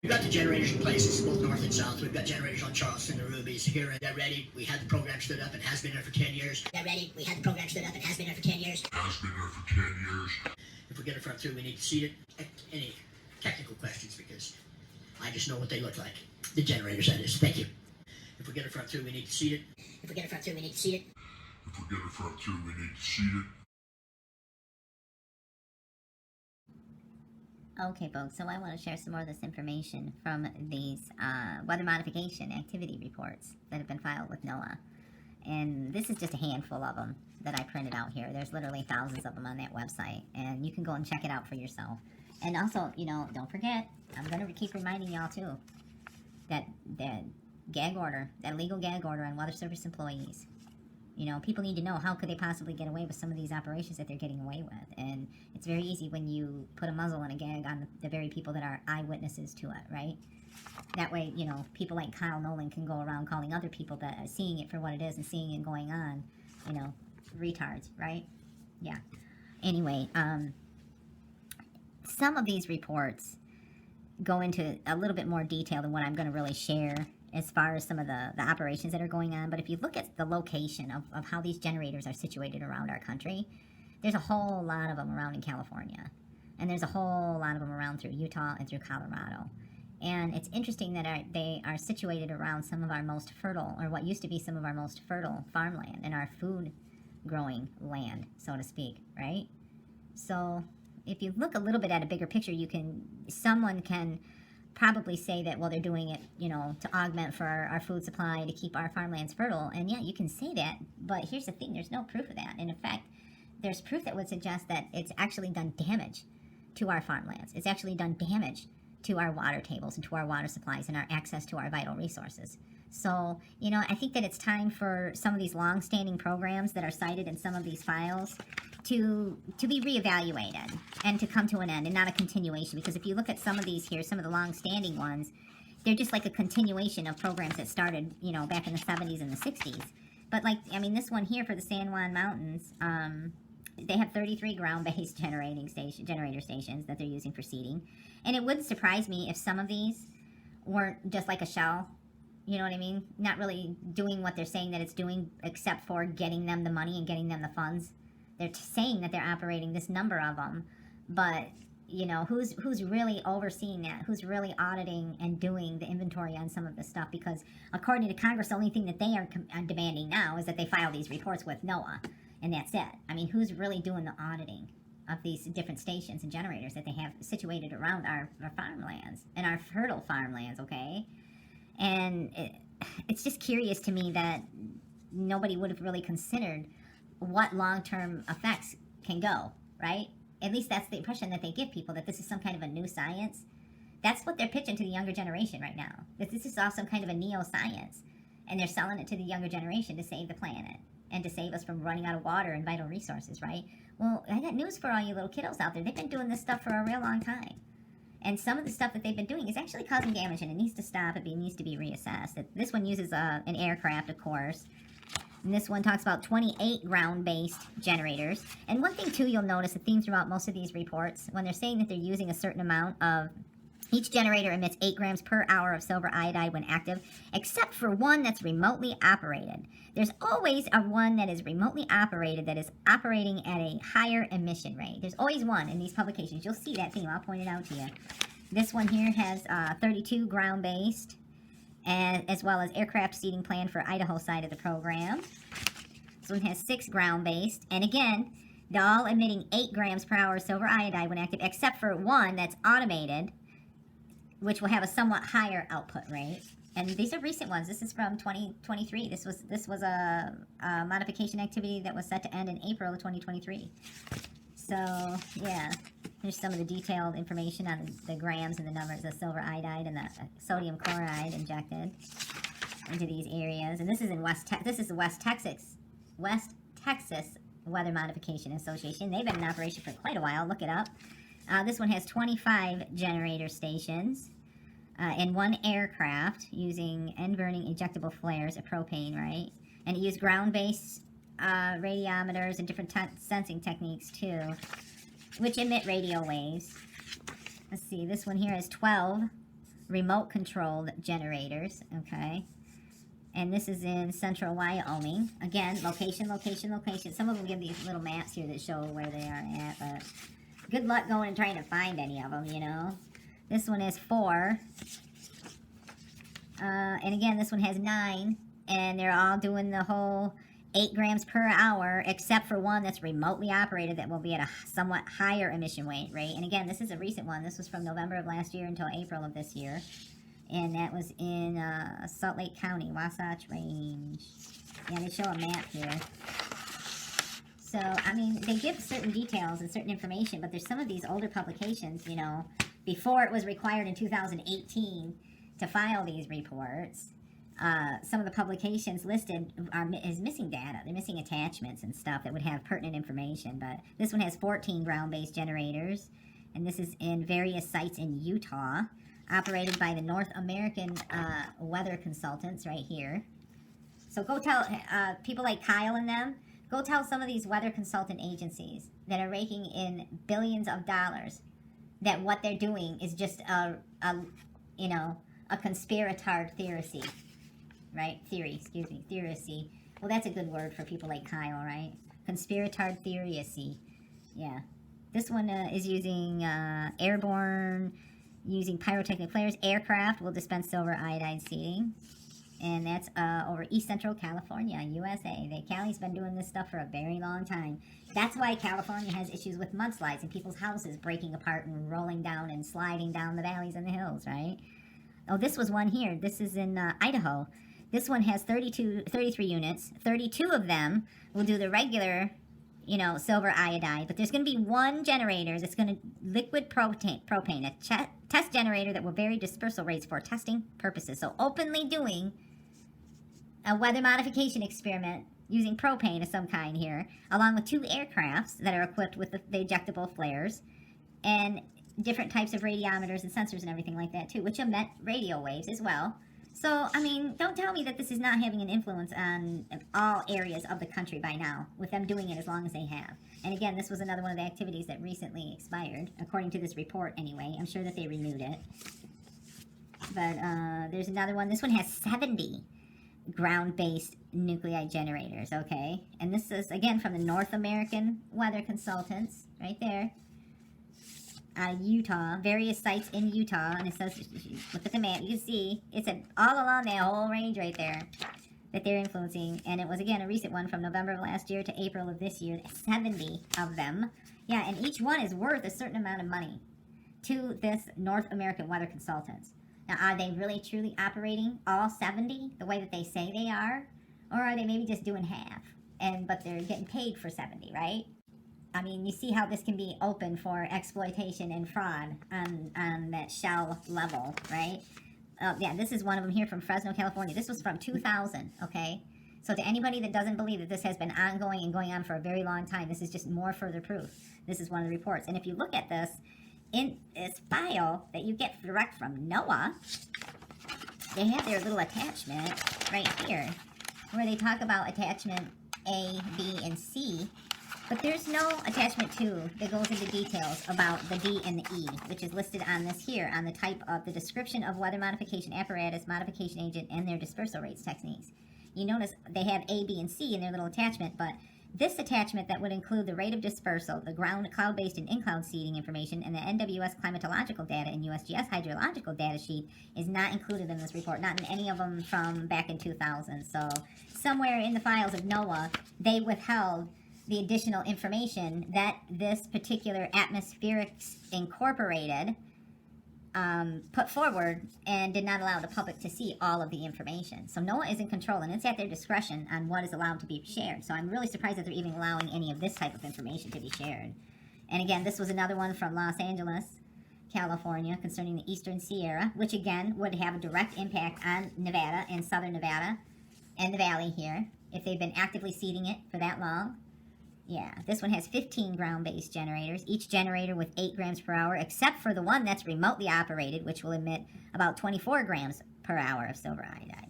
We've got the generators in places, both north and south. We've got generators on Charleston, the Rubies. Here at Ready, we had the program stood up and has been there for 10 years. At Ready, we had the program stood up and has been there for 10 years. If we get it front through, we need to seat it. Any technical questions, because I just know what they look like. The generators, that is. Thank you. If we get it front through, we need to seat it. If we get it front through, we need to seat it. Okay, folks, so I want to share some more of this information from these weather modification activity reports that have been filed with NOAA. And this is just a handful of them that I printed out here. There's literally thousands of them on that website, and you can go and check it out for yourself. And also, you know, don't forget, I'm going to keep reminding y'all too, that gag order, that illegal gag order on Weather Service employees. You know, people need to know how could they possibly get away with some of these operations that they're getting away with. And it's very easy when you put a muzzle and a gag on the very people that are eyewitnesses to it, right? That way, you know, people like Kyle Nolan can go around calling other people that are seeing it for what it is and seeing it going on, you know, retards, right? Yeah. Anyway, some of these reports go into a little bit more detail than what I'm going to really share as far as some of the operations that are going on. But if you look at the location of how these generators are situated around our country, there's a whole lot of them around in California. And there's a whole lot of them around through Utah and through Colorado. And it's interesting that they are situated around some of our most fertile, or what used to be some of our most fertile farmland and our food growing land, so to speak, right? So if you look a little bit at a bigger picture, someone can probably say that, well, they're doing it, you know, to augment for our food supply, to keep our farmlands fertile. And yeah, you can say that, but here's the thing, there's no proof of that. And in fact, there's proof that would suggest that it's actually done damage to our farmlands. It's actually done damage to our water tables and to our water supplies and our access to our vital resources. So, you know, I think that it's time for some of these long-standing programs that are cited in some of these files to be reevaluated and to come to an end and not a continuation. Because if you look at some of these here, some of the long-standing ones, they're just like a continuation of programs that started, you know, back in the 70s and the 60s. But like, I mean, this one here for the San Juan Mountains, they have 33 ground-based generator stations that they're using for seeding. And it wouldn't surprise me if some of these weren't just like a shell. You know what I mean? Not really doing what they're saying that it's doing, except for getting them the money and getting them the funds. They're saying that they're operating this number of them, but, you know, who's really overseeing that? Who's really auditing and doing the inventory on some of this stuff? Because according to Congress, the only thing that they are demanding now is that they file these reports with NOAA, and that's it. I me't who's really doing the auditing of these different stations and generators that they have situated around our farmlands and our fertile farmlands, okay? And it's just curious to me that nobody would have really considered what long-term effects can go, right? At least that's the impression that they give people, that this is some kind of a new science. That's what they're pitching to the younger generation right now, that this is all some kind of a neo-science, and they're selling it to the younger generation to save the planet and to save us from running out of water and vital resources, right? Well, I got news for all you little kiddos out there. They've been doing this stuff for a real long time. And some of the stuff that they've been doing is actually causing damage, and it needs to stop. It needs to be reassessed. This one uses an aircraft, of course. And this one talks about 28 ground-based generators. And one thing, too, you'll notice, a theme throughout most of these reports, when they're saying that they're using a certain amount of... Each generator emits 8 grams per hour of silver iodide when active, except for one that's remotely operated. There's always one that is remotely operated that is operating at a higher emission rate. There's always one in these publications. You'll see that theme. I'll point it out to you. This one here has 32 ground-based, as well as aircraft seeding plan for Idaho side of the program. This one has 6 ground-based, and again, they're all emitting 8 grams per hour of silver iodide when active, except for one that's automated, which will have a somewhat higher output rate. And these are recent ones. This is from 2023. This was a modification activity that was set to end in April of 2023. So, yeah, here's some of the detailed information on the grams and the numbers of silver iodide and the sodium chloride injected into these areas. And this is in the West Texas Weather Modification Association. They've been in operation for quite a while. Look it up. This one has 25 generator stations and 1 aircraft using end-burning ejectable flares of propane, right? And it used ground-based radiometers and different sensing techniques, too, which emit radio waves. Let's see, this one here has 12 remote controlled generators, okay? And this is in central Wyoming. Again, location, location, location. Some of them give these little maps here that show where they are at, but good luck going and trying to find any of them, you know. This one is 4. And again, this one has 9. And they're all doing the whole 8 grams per hour, except for one that's remotely operated that will be at a somewhat higher emission rate. And again, this is a recent one. This was from November of last year until April of this year. And that was in Salt Lake County, Wasatch Range. Yeah, they show a map here. So, I mean, they give certain details and certain information, but there's some of these older publications, you know, before it was required in 2018 to file these reports. Some of the publications listed is missing data. They're missing attachments and stuff that would have pertinent information. But this one has 14 ground-based generators, and this is in various sites in Utah, operated by the North American Weather Consultants right here. So go tell people like Kyle and them, go tell some of these weather consultant agencies that are raking in billions of dollars that what they're doing is just a conspiratard theory, right? Theory. Well, that's a good word for people like Kyle, right? Conspiratard theory. Yeah. This one is using airborne, using pyrotechnic flares. Aircraft will dispense silver iodide seeding. And that's over East Central California, USA. Cali's been doing this stuff for a very long time. That's why California has issues with mudslides and people's houses breaking apart and rolling down and sliding down the valleys and the hills, right? Oh, this was one here. This is in Idaho. This one has 33 units. 32 of them will do the regular, silver iodide. But there's going to be one generator that's going to liquid propane, a test generator that will vary dispersal rates for testing purposes. So openly doing a weather modification experiment using propane of some kind here, along with 2 aircrafts that are equipped with the ejectable flares, and different types of radiometers and sensors and everything like that too, which emit radio waves as well. So, I mean, don't tell me that this is not having an influence on all areas of the country by now, with them doing it as long as they have. And again, this was another one of the activities that recently expired, according to this report anyway. I'm sure that they renewed it. But there's another one. This one has 70 ground-based nuclei generators, okay? And this is, again, from the North American Weather Consultants, right there. Utah, various sites in Utah, and it says, look at the map, you can see, it's all along that whole range right there that they're influencing, and it was, again, a recent one from November of last year to April of this year, 70 of them. Yeah, and each one is worth a certain amount of money to this North American Weather Consultants. Now, are they really truly operating all 70 the way that they say they are? Or are they maybe just doing half, but they're getting paid for 70, right? I mean, you see how this can be open for exploitation and fraud on that shell level, right? Yeah, this is one of them here from Fresno, California. This was from 2000, okay? So to anybody that doesn't believe that this has been ongoing and going on for a very long time, this is just more further proof. This is one of the reports. And if you look at this, in this file that you get direct from NOAA, they have their little attachment right here where they talk about attachment A, B, and C. But there's no attachment 2 that goes into details about the D and the E, which is listed on this here, on the type of the description of weather modification apparatus, modification agent, and their dispersal rates techniques. You notice they have A, B, and C in their little attachment, but this attachment that would include the rate of dispersal, the ground, cloud-based, and in-cloud seeding information, and the NWS climatological data and USGS hydrological data sheet is not included in this report, not in any of them from back in 2000. So somewhere in the files of NOAA, they withheld the additional information that this particular Atmospherics Incorporated put forward and did not allow the public to see all of the information. So NOAA is in control, and it's at their discretion on what is allowed to be shared. So I'm really surprised that they're even allowing any of this type of information to be shared. And again, this was another one from Los Angeles, California, concerning the Eastern Sierra, which again would have a direct impact on Nevada and southern Nevada and the valley here, if they've been actively seeding it for that long. Yeah, this one has 15 ground-based generators, each generator with 8 grams per hour, except for the one that's remotely operated, which will emit about 24 grams per hour of silver iodide.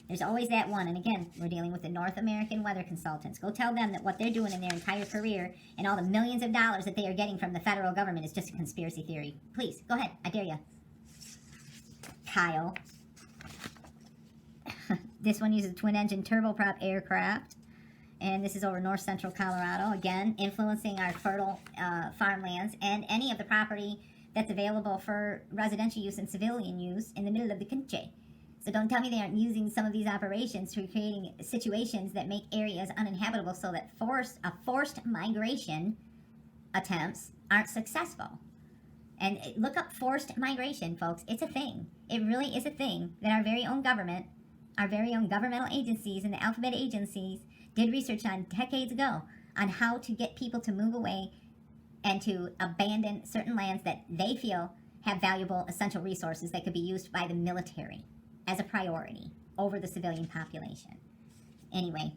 There's always that one, and again, we're dealing with the North American Weather Consultants. Go tell them that what they're doing in their entire career and all the millions of dollars that they are getting from the federal government is just a conspiracy theory. Please, go ahead, I dare you. tile. This one uses twin-engine turboprop aircraft. And this is over north central Colorado. Again, influencing our fertile farmlands and any of the property that's available for residential use and civilian use in the middle of the country. So don't tell me they aren't using some of these operations to creating situations that make areas uninhabitable so that forced migration attempts aren't successful. And look up forced migration, folks. It's a thing. It really is a thing that our very own government, our very own governmental agencies and the alphabet agencies did research on decades ago on how to get people to move away and to abandon certain lands that they feel have valuable essential resources that could be used by the military as a priority over the civilian population. Anyway,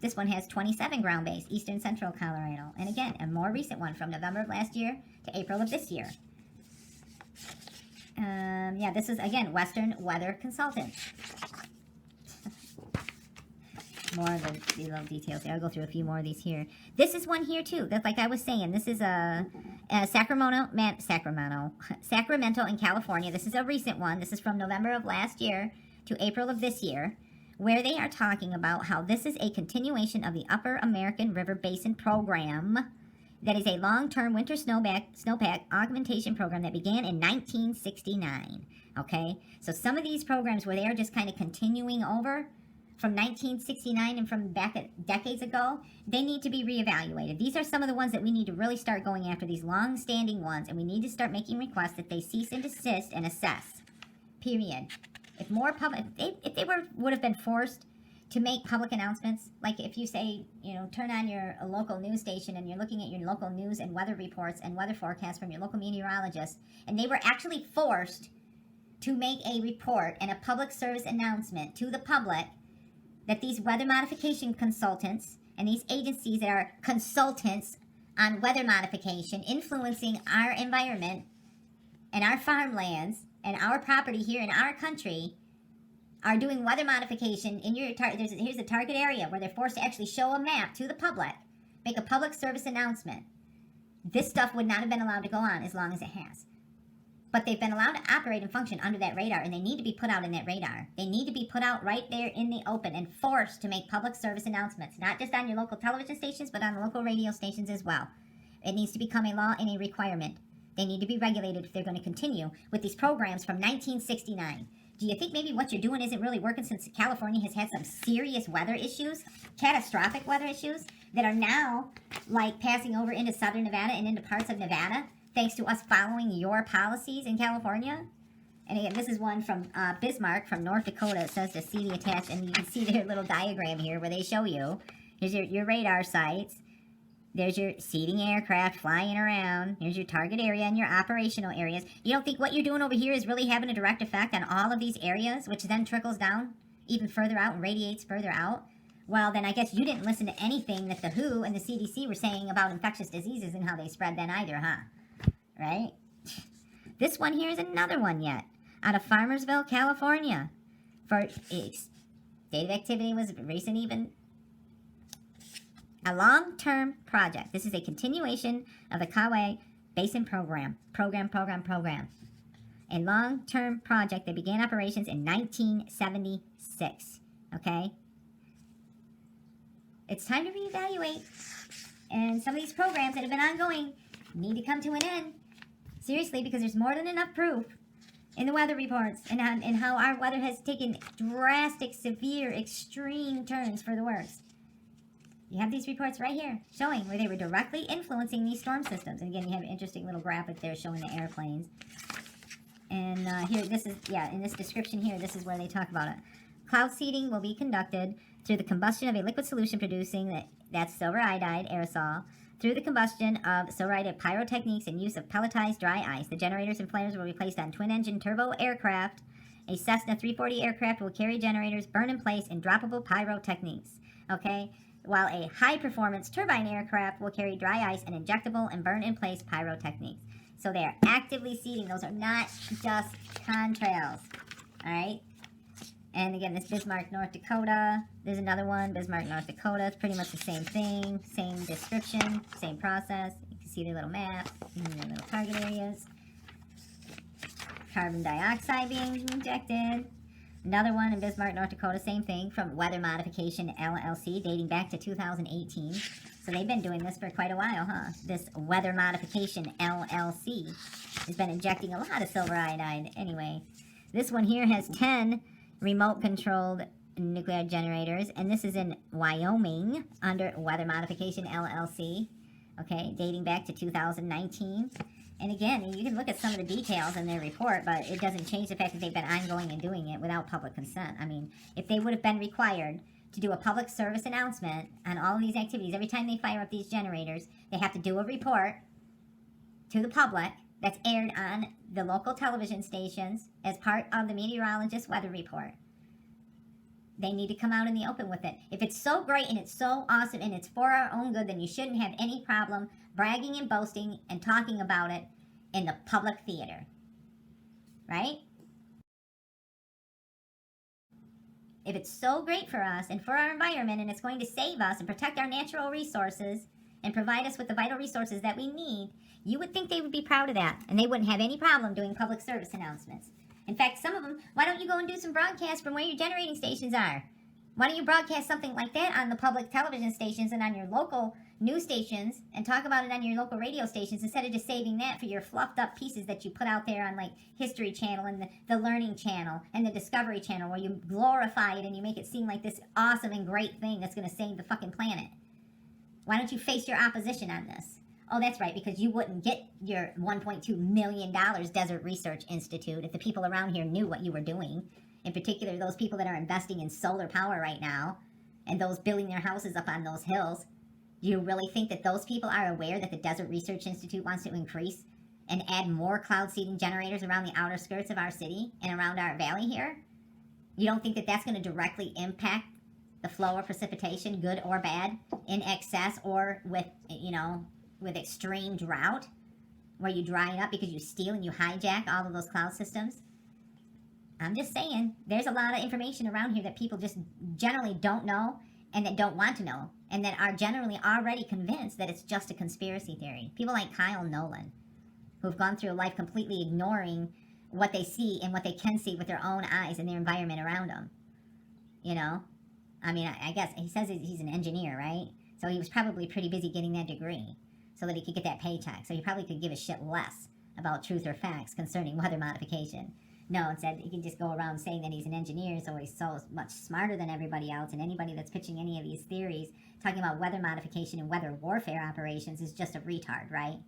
this one has 27 ground base, eastern central Colorado. And again, a more recent one from November of last year to April of this year. Yeah, this is, again, Western Weather Consultants. More of the little details here. I'll go through a few more of these here. This is one here too. That's like I was saying. This is Sacramento in California. This is a recent one. This is from November of last year to April of this year, where they are talking about how this is a continuation of the Upper American River Basin Program. That is a long-term winter snowpack augmentation program that began in 1969. Okay, so some of these programs where they are just kind of continuing over from 1969 and from back decades ago, they need to be reevaluated. These are some of the ones that we need to really start going after, these long-standing ones, and we need to start making requests that they cease and desist and assess. Period. If more public, if they would have been forced to make public announcements, like if you say, you know, turn on your local news station and you're looking at your local news and weather reports and weather forecasts from your local meteorologist, and they were actually forced to make a report and a public service announcement to the public that these weather modification consultants and these agencies that are consultants on weather modification influencing our environment and our farmlands and our property here in our country are doing weather modification in your here's a target area where they're forced to actually show a map to the public, make a public service announcement. This stuff would not have been allowed to go on as long as it has. But they've been allowed to operate and function under that radar, and they need to be put out in that radar. They need to be put out right there in the open and forced to make public service announcements, not just on your local television stations, but on the local radio stations as well. It needs to become a law and a requirement. They need to be regulated if they're going to continue with these programs from 1969. Do you think maybe what you're doing isn't really working since California has had some serious weather issues, catastrophic weather issues, that are now, like, passing over into southern Nevada and into parts of Nevada, thanks to us following your policies in California? And again, this is one from Bismarck from North Dakota. It says to see the attached, and you can see their little diagram here where they show you. Here's your radar sites. There's your seeding aircraft flying around. Here's your target area and your operational areas. You don't think what you're doing over here is really having a direct effect on all of these areas, which then trickles down even further out and radiates further out? Well, then I guess you didn't listen to anything that the WHO and the CDC were saying about infectious diseases and how they spread then either, huh? Right? This one here is another one yet, out of Farmersville, California. For its date of activity was recent even. A long-term project. This is a continuation of the Kauai Basin Program. A long-term project that began operations in 1976. Okay? It's time to reevaluate. And some of these programs that have been ongoing need to come to an end. Seriously, because there's more than enough proof in the weather reports and how our weather has taken drastic, severe, extreme turns for the worse. You have these reports right here showing where they were directly influencing these storm systems. And again, you have an interesting little graphic there showing the airplanes. And here, this is, yeah, in this description here, this is where they talk about it. Cloud seeding will be conducted through the combustion of a liquid solution producing that's silver iodide aerosol. Through the combustion of silver iodide pyrotechniques and use of pelletized dry ice, the generators and flares will be placed on twin-engine turbo aircraft. A Cessna 340 aircraft will carry generators, burn in place, and droppable pyrotechniques. Okay? While a high-performance turbine aircraft will carry dry ice and injectable and burn-in-place pyrotechniques. So they are actively seeding. Those are not just contrails. All right? And again, this Bismarck, North Dakota. There's another one, Bismarck, North Dakota. It's pretty much the same thing, same description, same process. You can see their little map, their little target areas. carbon dioxide being injected. Another one in Bismarck, North Dakota, same thing, from Weather Modification LLC, dating back to 2018. So they've been doing this for quite a while, huh? This Weather Modification LLC has been injecting a lot of silver iodide. Anyway, this one here has 10 remote-controlled nuclear generators, and this is in Wyoming under Weather Modification LLC, okay, dating back to 2019. And again, you can look at some of the details in their report, but it doesn't change the fact that they've been ongoing and doing it without public consent. I mean, if they would have been required to do a public service announcement on all of these activities, every time they fire up these generators, they have to do a report to the public that's aired on the local television stations as part of the meteorologist's weather report. They need to come out in the open with it. If it's so great and it's so awesome and it's for our own good, then you shouldn't have any problem bragging and boasting and talking about it in the public theater. Right? If it's so great for us and for our environment and it's going to save us and protect our natural resources and provide us with the vital resources that we need, you would think they would be proud of that and they wouldn't have any problem doing public service announcements. In fact, some of them, why don't you go and do some broadcasts from where your generating stations are? Why don't you broadcast something like that on the public television stations and on your local news stations and talk about it on your local radio stations instead of just saving that for your fluffed up pieces that you put out there on like History Channel and the Learning Channel and the Discovery Channel where you glorify it and you make it seem like this awesome and great thing that's going to save the fucking planet. Why don't you face your opposition on this? Oh, that's right, because you wouldn't get your $1.2 million Desert Research Institute if the people around here knew what you were doing. In particular, those people that are investing in solar power right now and those building their houses up on those hills. Do you really think that those people are aware that the Desert Research Institute wants to increase and add more cloud seeding generators around the outer skirts of our city and around our valley here? You don't think that that's going to directly impact the flow of precipitation, good or bad, in excess or with, with extreme drought, where you dry it up because you steal and you hijack all of those cloud systems? I'm just saying, there's a lot of information around here that people just generally don't know and that don't want to know, and that are generally already convinced that it's just a conspiracy theory. People like Kyle Nolan, who've gone through life completely ignoring what they see and what they can see with their own eyes and their environment around them. I mean, I guess he says he's an engineer, right? So he was probably pretty busy getting that degree so that he could get that paycheck. So he probably could give a shit less about truth or facts concerning weather modification. No, instead he can just go around saying that he's an engineer, so he's so much smarter than everybody else, and anybody that's pitching any of these theories, talking about weather modification and weather warfare operations, is just a retard, right?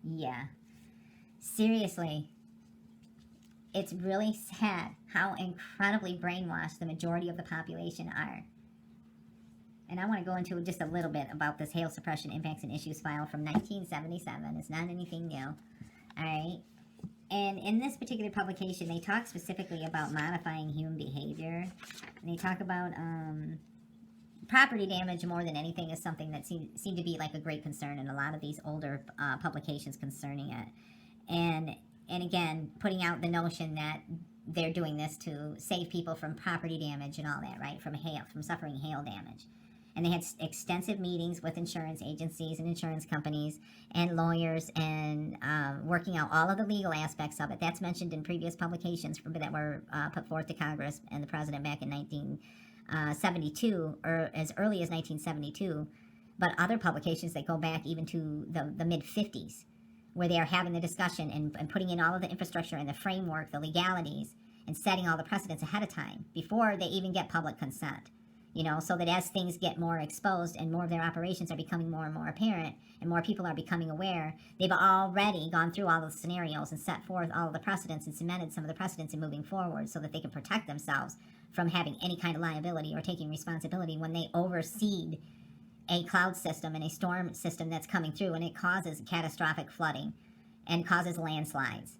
Yeah. Seriously. It's really sad how incredibly brainwashed the majority of the population are. And I want to go into just a little bit about this Hail Suppression Impacts and Issues file from 1977. It's not anything new. Alright? And in this particular publication, they talk specifically about modifying human behavior. And they talk about property damage more than anything is something that seemed to be like a great concern in a lot of these older publications concerning it. And again, putting out the notion that they're doing this to save people from property damage and all that, right? From suffering hail damage. And they had extensive meetings with insurance agencies and insurance companies and lawyers and working out all of the legal aspects of it. That's mentioned in previous publications that were put forth to Congress and the President back in 1972, or as early as 1972. But other publications that go back even to the mid-50s, where they are having the discussion and putting in all of the infrastructure and the framework, the legalities, and setting all the precedents ahead of time before they even get public consent. So that as things get more exposed and more of their operations are becoming more and more apparent and more people are becoming aware, they've already gone through all of the scenarios and set forth all of the precedents and cemented some of the precedents in moving forward so that they can protect themselves from having any kind of liability or taking responsibility when they overseed a cloud system and a storm system that's coming through and it causes catastrophic flooding and causes landslides.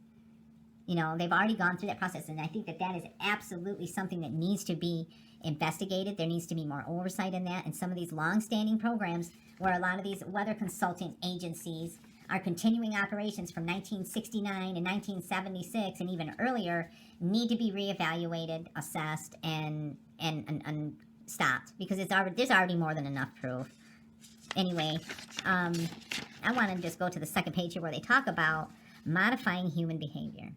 They've already gone through that process, and I think that is absolutely something that needs to be investigated. There needs to be more oversight in that, and some of these long-standing programs where a lot of these weather consulting agencies are continuing operations from 1969 and 1976 and even earlier need to be reevaluated, assessed, and stopped, because there's already more than enough proof. Anyway, I want to just go to the second page here where they talk about modifying human behavior.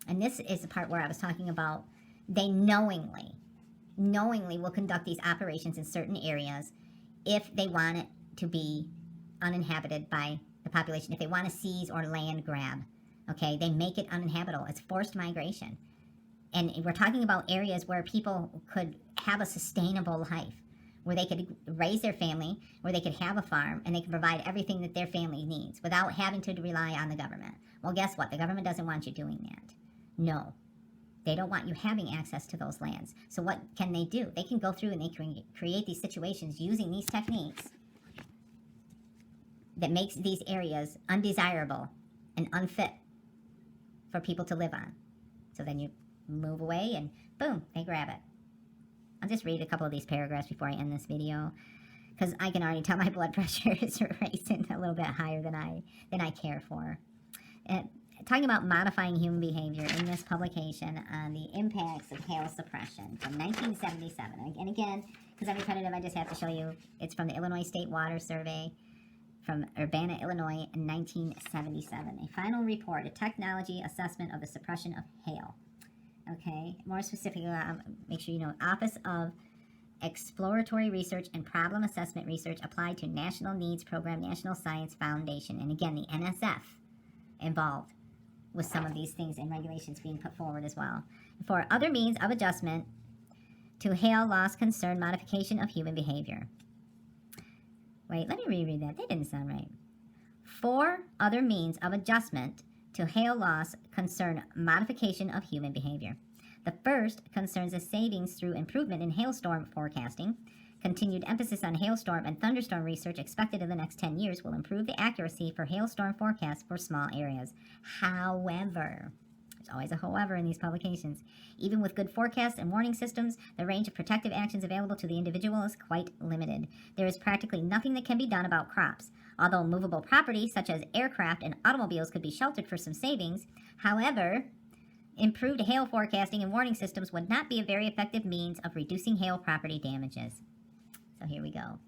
And this is the part where I was talking about they knowingly will conduct these operations in certain areas if they want it to be uninhabited by the population, if they want to seize or land grab. Okay, they make it uninhabitable. It's forced migration. And we're talking about areas where people could have a sustainable life, where they could raise their family, where they could have a farm, and they can provide everything that their family needs without having to rely on the government. Well, guess what? The government doesn't want you doing that. No. They don't want you having access to those lands. So what can they do? They can go through and they can create these situations using these techniques that makes these areas undesirable and unfit for people to live on. So then you move away and boom, they grab it. I'll just read a couple of these paragraphs before I end this video, because I can already tell my blood pressure is racing a little bit higher than I care for. Talking about modifying human behavior in this publication on the impacts of hail suppression from 1977. And again, because I'm repetitive, I just have to show you, it's from the Illinois State Water Survey from Urbana, Illinois in 1977. A final report, a technology assessment of the suppression of hail. Okay, more specifically, make sure you know, Office of Exploratory Research and Problem Assessment Research applied to National Needs Program, National Science Foundation, and again, the NSF involved with some of these things and regulations being put forward as well. For other means of adjustment to hail loss concern modification of human behavior. Wait, let me reread that. That didn't sound right. For other means of adjustment to hail loss concern modification of human behavior. The first concerns a savings through improvement in hailstorm forecasting. Continued emphasis on hailstorm and thunderstorm research expected in the next 10 years will improve the accuracy for hailstorm forecasts for small areas. However, there's always a however in these publications. Even with good forecasts and warning systems, the range of protective actions available to the individual is quite limited. There is practically nothing that can be done about crops. Although movable property, such as aircraft and automobiles, could be sheltered for some savings, however, improved hail forecasting and warning systems would not be a very effective means of reducing hail property damages. So here we go.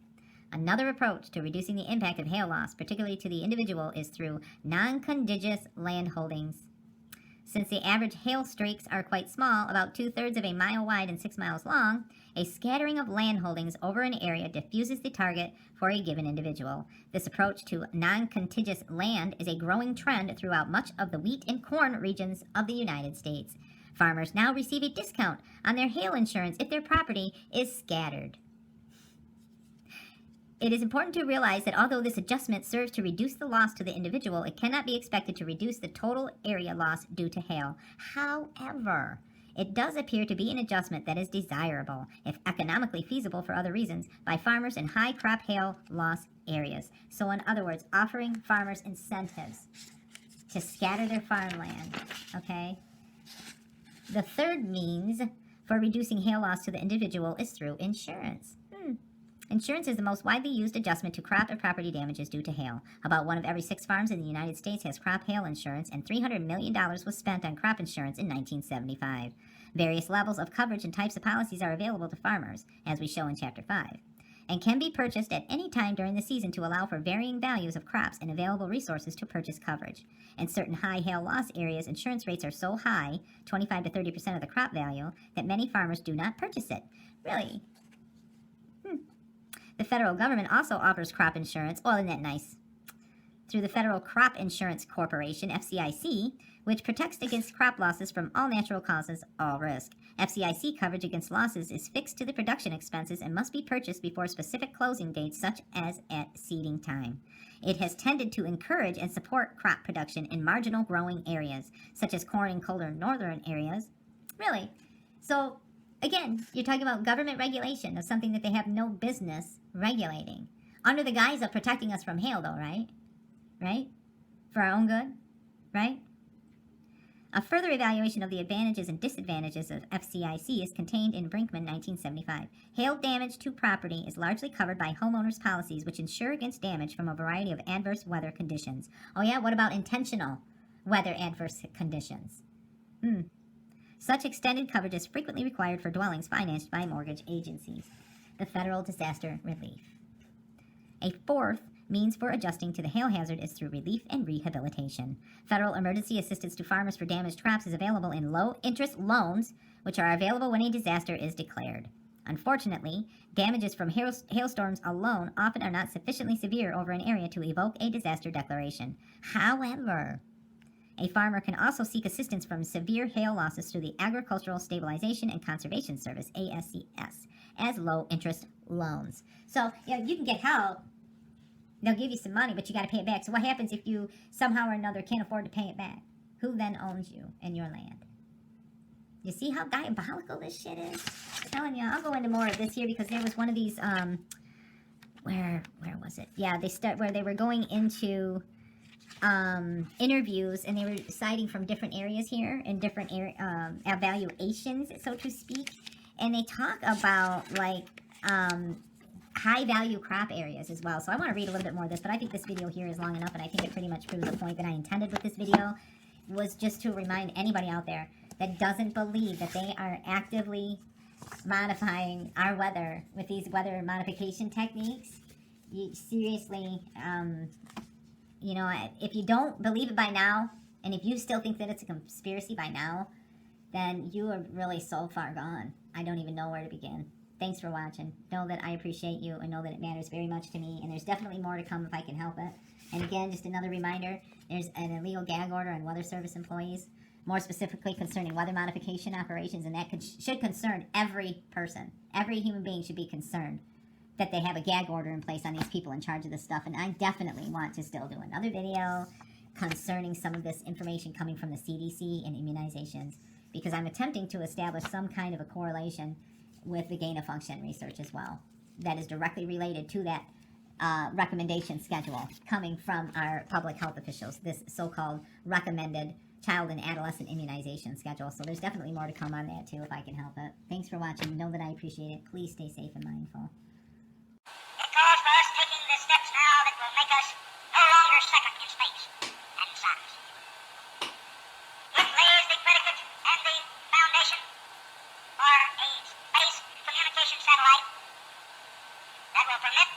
Another approach to reducing the impact of hail loss, particularly to the individual, is through non-contiguous land holdings. Since the average hail streaks are quite small, about 2/3 of a mile wide and 6 miles long, a scattering of land holdings over an area diffuses the target for a given individual. This approach to non-contiguous land is a growing trend throughout much of the wheat and corn regions of the United States. Farmers now receive a discount on their hail insurance if their property is scattered. It is important to realize that although this adjustment serves to reduce the loss to the individual, it cannot be expected to reduce the total area loss due to hail. However, it does appear to be an adjustment that is desirable, if economically feasible for other reasons, by farmers in high crop hail loss areas. So in other words, offering farmers incentives to scatter their farmland, okay? The third means for reducing hail loss to the individual is through insurance. Insurance is the most widely used adjustment to crop or property damages due to hail. About 1 of every 6 farms in the United States has crop hail insurance, and $300 million was spent on crop insurance in 1975. Various levels of coverage and types of policies are available to farmers, as we show in Chapter 5, and can be purchased at any time during the season to allow for varying values of crops and available resources to purchase coverage. In certain high hail loss areas, insurance rates are so high, 25 to 30% of the crop value, that many farmers do not purchase it. Really? The federal government also offers crop insurance, well, isn't that nice? Through the Federal Crop Insurance Corporation, FCIC, which protects against crop losses from all natural causes, all risk. FCIC coverage against losses is fixed to the production expenses and must be purchased before specific closing dates, such as at seeding time. It has tended to encourage and support crop production in marginal growing areas, such as corn in colder northern areas. Really? So, again, you're talking about government regulation of something that they have no business regulating. Under the guise of protecting us from hail, though, right? Right? For our own good? Right? A further evaluation of the advantages and disadvantages of FCIC is contained in Brinkman 1975. Hail damage to property is largely covered by homeowners' policies, which insure against damage from a variety of adverse weather conditions. Oh yeah, what about intentional weather adverse conditions? Such extended coverage is frequently required for dwellings financed by mortgage agencies. The Federal Disaster Relief. A fourth means for adjusting to the hail hazard is through relief and rehabilitation. Federal emergency assistance to farmers for damaged crops is available in low-interest loans, which are available when a disaster is declared. Unfortunately, damages from hailstorms alone often are not sufficiently severe over an area to evoke a disaster declaration. However, a farmer can also seek assistance from severe hail losses through the Agricultural Stabilization and Conservation Service, ASCS, as low-interest loans. So, you can get help. They'll give you some money, but you got to pay it back. So what happens if you somehow or another can't afford to pay it back? Who then owns you and your land? You see how diabolical this shit is? I'm telling you, I'll go into more of this here because there was one of these, where was it? Yeah, where they were going into interviews, and they were citing from different areas here and different evaluations, so to speak. And they talk about, like, high value crop areas as well. So I want to read a little bit more of this, but I think this video here is long enough, and I think it pretty much proves the point that I intended with this video, was just to remind anybody out there that doesn't believe that they are actively modifying our weather with these weather modification techniques. Seriously, if you don't believe it by now, and if you still think that it's a conspiracy by now, then you are really so far gone. I don't even know where to begin. Thanks for watching. Know that I appreciate you, and know that it matters very much to me, and there's definitely more to come if I can help it. And again, just another reminder, there's an illegal gag order on Weather Service employees, more specifically concerning weather modification operations, and that should concern every person. Every human being should be concerned that they have a gag order in place on these people in charge of this stuff. And I definitely want to still do another video concerning some of this information coming from the CDC and immunizations, because I'm attempting to establish some kind of a correlation with the gain-of-function research as well that is directly related to that recommendation schedule coming from our public health officials, this so-called recommended child and adolescent immunization schedule. So there's definitely more to come on that too if I can help it. Thanks for watching. Know that I appreciate it. Please stay safe and mindful. It calls for us taking the steps now that will make us no longer second in space and size. It lays the predicate and the foundation for a space communication satellite that will permit